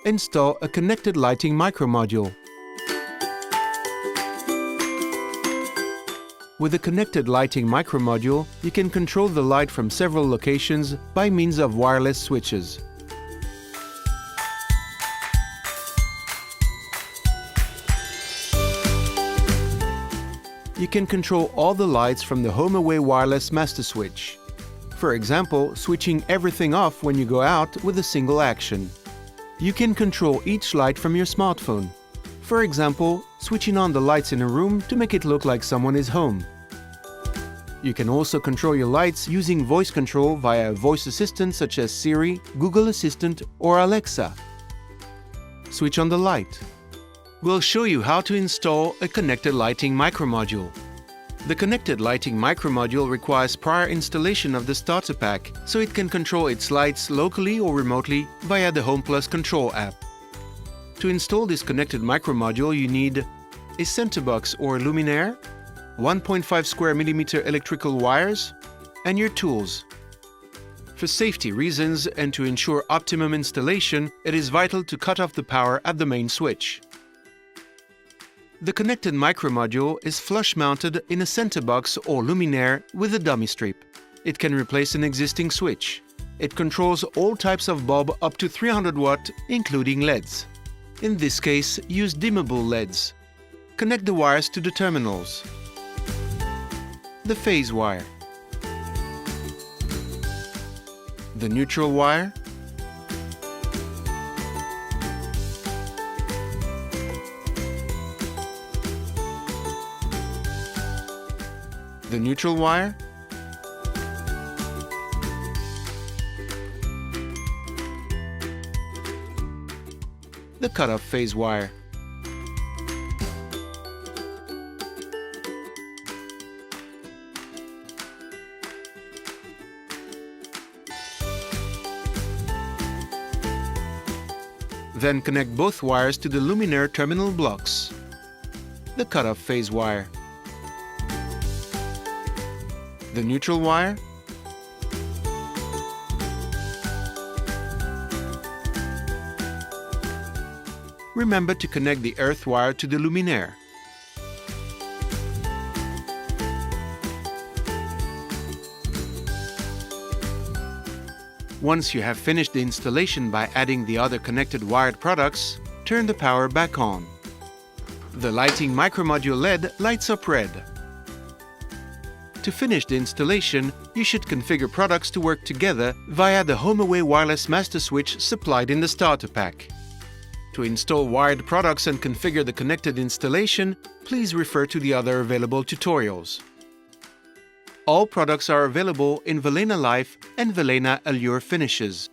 Install a connected lighting micromodule. With a connected lighting micromodule, you can control the light from several locations by means of wireless switches. You can control all the lights from the home-away wireless master switch. For example, switching everything off when you go out with a single action. You can control each light from your smartphone. For example, switching on the lights in a room to make it look like someone is home. You can also control your lights using voice control via voice assistants such as Siri, Google Assistant or Alexa. Switch on the light. We'll show you how to install a connected lighting micromodule. The connected lighting micromodule requires prior installation of the starter pack, so it can control its lights locally or remotely via the Home Plus Control app. To install this connected micromodule, you need a center box or luminaire, 1.5 square millimeter electrical wires, and your tools. For safety reasons and to ensure optimum installation, it is vital to cut off the power at the main switch. The connected micromodule is flush-mounted in a center box or luminaire with a dummy strip. It can replace an existing switch. It controls all types of bulb up to 300 watt, including LEDs. In this case, use dimmable LEDs. Connect the wires to the terminals. The phase wire. The neutral wire. The neutral wire. The cutoff phase wire. Then connect both wires to the luminaire terminal blocks. The cutoff phase wire. The neutral wire. Remember to connect the earth wire to the luminaire. Once you have finished the installation by adding the other connected wired products, turn the power back on. The lighting micromodule LED lights up red. To finish the installation, you should configure products to work together via the home-away wireless master switch supplied in the starter pack. To install wired products and configure the connected installation, please refer to the other available tutorials. All products are available in Valena Life and Valena Allure finishes.